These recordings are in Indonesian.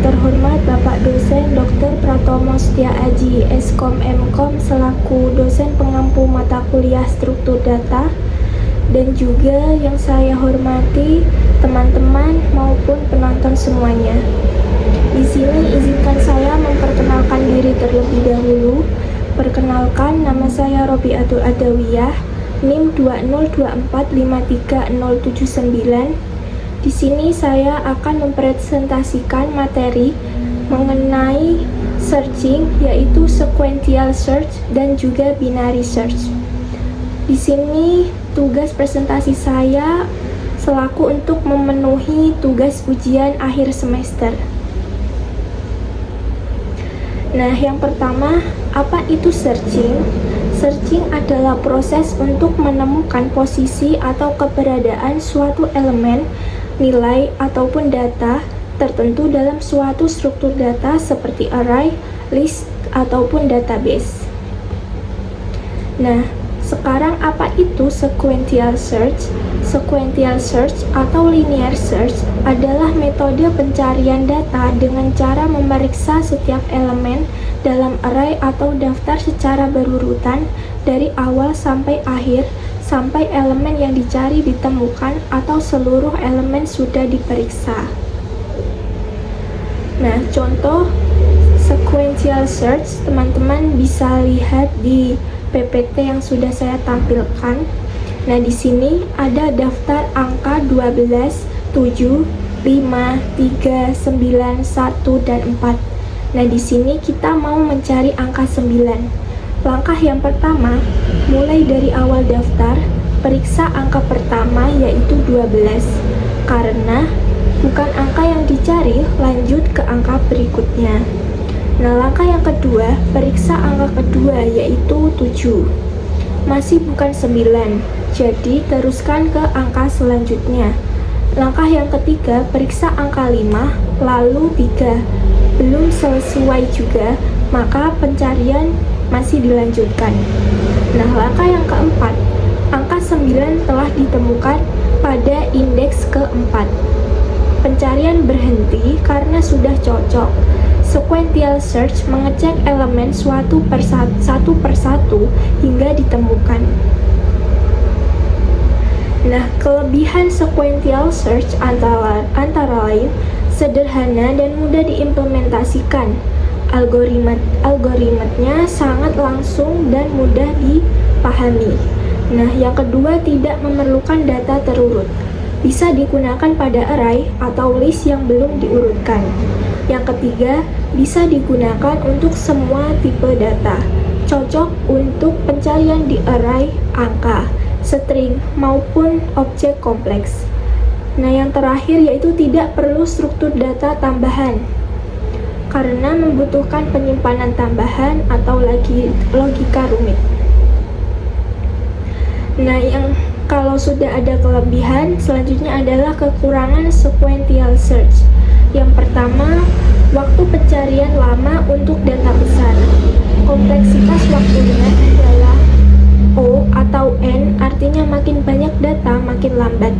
terhormat Bapak Dosen Dr. Pratomo Setia Aji, Eskom Mkom selaku dosen pengampu mata kuliah struktur data, dan juga yang saya hormati teman-teman maupun penonton semuanya. Di sini izinkan saya memperkenalkan diri terlebih dahulu. Perkenalkan, nama saya Robiatul Adawiyah, NIM 202453079. Di sini saya akan mempresentasikan materi mengenai searching, yaitu sequential search dan juga binary search. Di sini tugas presentasi saya selaku untuk memenuhi tugas ujian akhir semester. Nah, yang pertama, apa itu searching? Searching adalah proses untuk menemukan posisi atau keberadaan suatu elemen, nilai, ataupun data tertentu dalam suatu struktur data seperti array, list, ataupun database. Nah, sekarang apa itu sequential search? Sequential search atau linear search adalah metode pencarian data dengan cara memeriksa setiap elemen dalam array atau daftar secara berurutan dari awal sampai akhir, sampai elemen yang dicari ditemukan atau seluruh elemen sudah diperiksa. Nah, contoh sequential search teman-teman bisa lihat di PPT yang sudah saya tampilkan. Nah, di sini ada daftar angka 12, 7, 5, 3, 9, 1, dan 4. Nah, di sini kita mau mencari angka 9. Langkah yang pertama, mulai dari awal daftar, periksa angka pertama yaitu 12. Karena bukan angka yang dicari, lanjut ke angka berikutnya. Nah, langkah yang kedua, periksa angka kedua yaitu 7. Masih bukan 9, jadi teruskan ke angka selanjutnya. Langkah yang ketiga, periksa angka 5, lalu 3. Belum sesuai juga, maka pencarian masih dilanjutkan. Nah, langkah yang keempat, angka 9 telah ditemukan pada indeks keempat. Pencarian berhenti karena sudah cocok. Sequential search mengecek elemen satu persatu hingga ditemukan. Nah, kelebihan sequential search antara lain sederhana dan mudah diimplementasikan. Algoritmanya sangat langsung dan mudah dipahami. Nah, yang kedua, tidak memerlukan data terurut. Bisa digunakan pada array atau list yang belum diurutkan. Yang ketiga, bisa digunakan untuk semua tipe data. Cocok untuk pencarian di array, angka, string, maupun objek kompleks. Nah, yang terakhir yaitu tidak perlu struktur data tambahan karena membutuhkan penyimpanan tambahan atau logika rumit. Nah, yang kalau sudah ada kelebihan, selanjutnya adalah kekurangan sequential search. Yang pertama, waktu pencarian lama untuk data besar. Kompleksitas waktunya adalah O atau N, artinya makin banyak data makin lambat.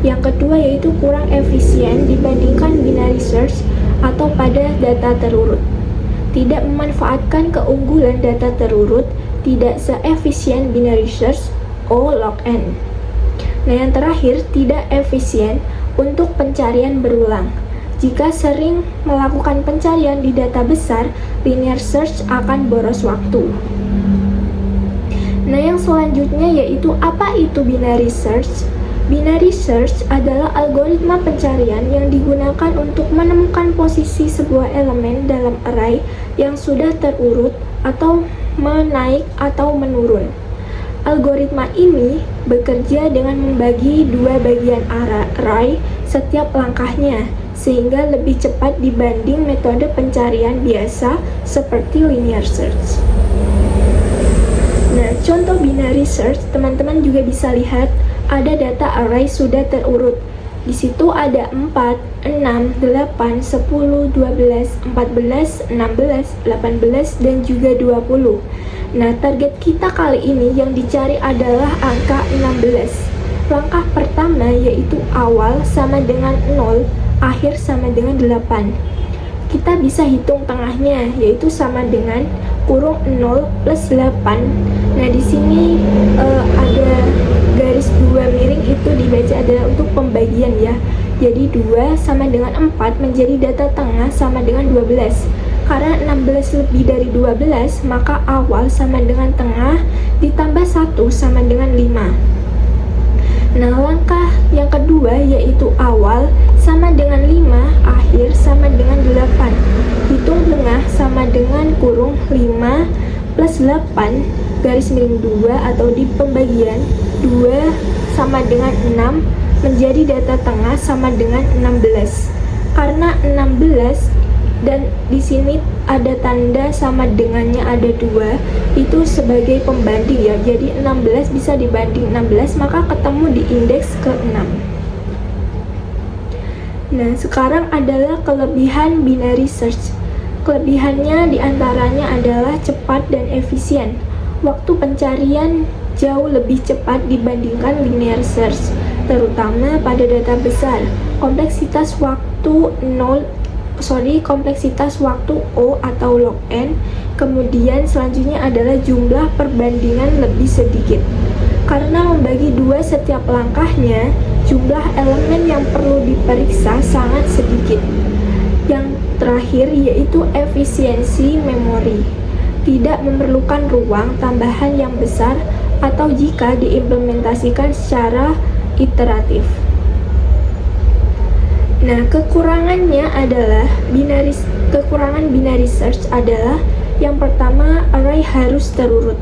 Yang kedua yaitu kurang efisien dibandingkan binary search atau pada data terurut. Tidak memanfaatkan keunggulan data terurut, tidak seefisien binary search O log N. Nah, yang terakhir, tidak efisien untuk pencarian berulang. Jika sering melakukan pencarian di data besar, linear search akan boros waktu. Nah, yang selanjutnya yaitu apa itu binary search? Binary search adalah algoritma pencarian yang digunakan untuk menemukan posisi sebuah elemen dalam array yang sudah terurut atau menaik atau menurun. Algoritma ini bekerja dengan membagi dua bagian array setiap langkahnya, sehingga lebih cepat dibanding metode pencarian biasa seperti linear search. Nah, contoh binary search, teman-teman juga bisa lihat ada data array sudah terurut. Di situ ada 4, 6, 8, 10, 12, 14, 16, 18, dan juga 20. Nah, target kita kali ini yang dicari adalah angka 16. Langkah pertama yaitu awal sama dengan 0, akhir sama dengan 8. kita bisa hitung tengahnya, yaitu sama dengan kurung 0 plus 8. Nah, di sini ada garis 2 miring, itu dibaca adalah untuk pembagian ya. Jadi 2 sama dengan 4 menjadi data tengah sama dengan 12. Karena 16 lebih dari 12, maka awal sama dengan tengah ditambah 1 sama dengan 5. Nah, langkah yang kedua yaitu awal sama dengan 5, akhir sama dengan 8. Hitung tengah sama dengan kurung 5 plus 8 garis miring 2 atau di pembagian 2 sama dengan 6 menjadi data tengah sama dengan 16. Karena 16 dan di sini ada tanda sama dengannya ada 2, itu sebagai pembanding ya. Jadi 16 bisa dibanding 16, maka ketemu di indeks ke-6. Nah, sekarang adalah kelebihan binary search. Kelebihannya diantaranya adalah cepat dan efisien. Waktu pencarian jauh lebih cepat dibandingkan linear search, terutama pada data besar. Kompleksitas waktu O atau log n. Kemudian selanjutnya adalah jumlah perbandingan lebih sedikit. Karena membagi 2 setiap langkahnya, jumlah elemen yang perlu diperiksa sangat sedikit. Yang terakhir yaitu efisiensi memori. Tidak memerlukan ruang tambahan yang besar atau jika diimplementasikan secara iteratif. Nah, kekurangan binary search adalah yang pertama, array harus terurut.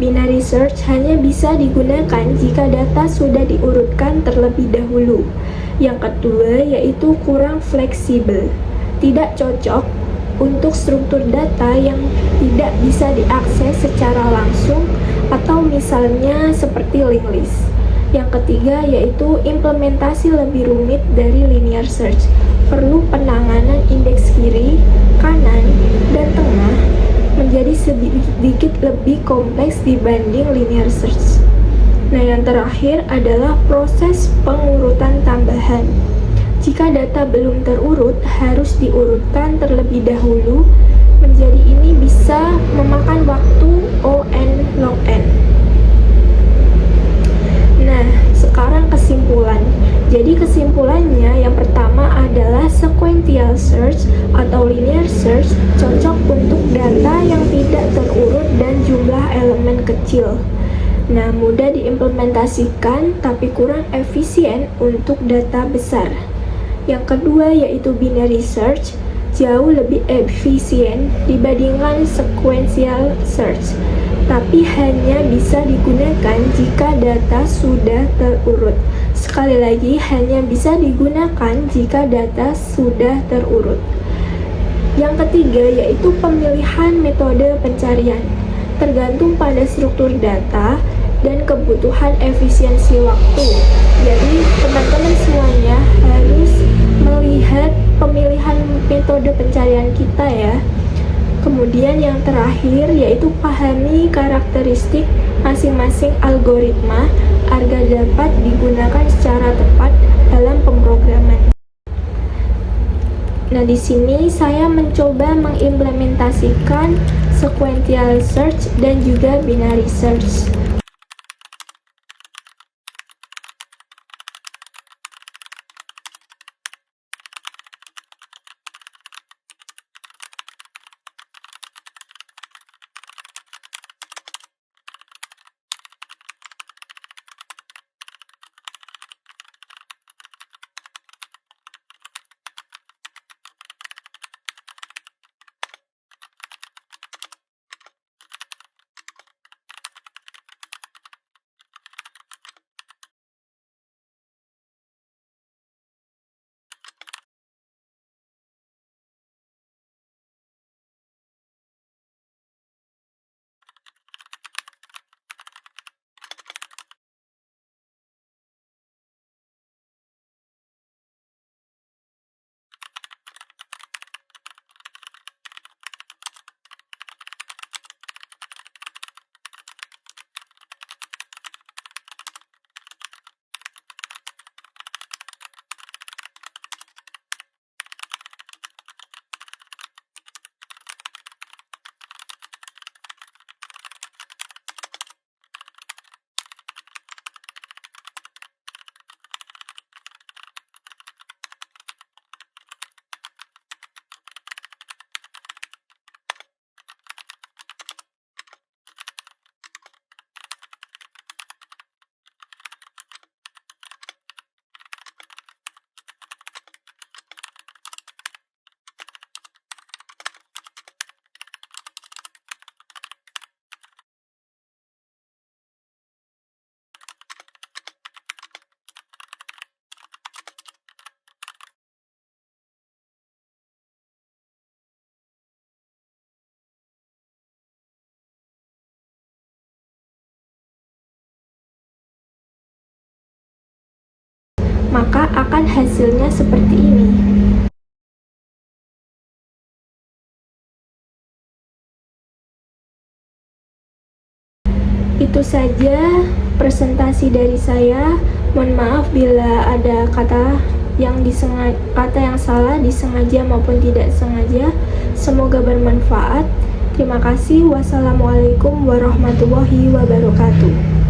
Binary search hanya bisa digunakan jika data sudah diurutkan terlebih dahulu. Yang kedua yaitu kurang fleksibel. Tidak cocok untuk struktur data yang tidak bisa diakses secara langsung atau misalnya seperti linked list. Yang ketiga yaitu implementasi lebih rumit dari linear search. Perlu penanganan indeks kiri, kanan, dan tengah menjadi sedikit lebih kompleks dibanding linear search. Nah, yang terakhir adalah proses pengurutan tambahan. Jika data belum terurut, harus diurutkan terlebih dahulu. Menjadi ini bisa memakan waktu O(n) log n. Nah, sekarang kesimpulan. Jadi kesimpulannya yang pertama adalah sequential search atau linear search cocok untuk data yang tidak terurut dan jumlah elemen kecil. Nah, mudah diimplementasikan tapi kurang efisien untuk data besar. Yang kedua yaitu binary search, jauh lebih efisien dibandingkan sequential search, tapi hanya bisa digunakan jika data sudah terurut. Sekali lagi, hanya bisa digunakan jika data sudah terurut. Yang ketiga yaitu pemilihan metode pencarian, tergantung pada struktur data dan kebutuhan efisiensi waktu. Jadi teman-teman semuanya harus melihat pemilihan metode pencarian kita ya. Kemudian yang terakhir yaitu pahami karakteristik masing-masing algoritma agar dapat digunakan secara tepat dalam pemrograman. Nah, di sini saya mencoba mengimplementasikan sequential search dan juga binary search. maka akan hasilnya seperti ini. Itu saja presentasi dari saya. Mohon maaf bila ada kata yang salah disengaja maupun tidak sengaja. Semoga bermanfaat. Terima kasih. Wassalamualaikum warahmatullahi wabarakatuh.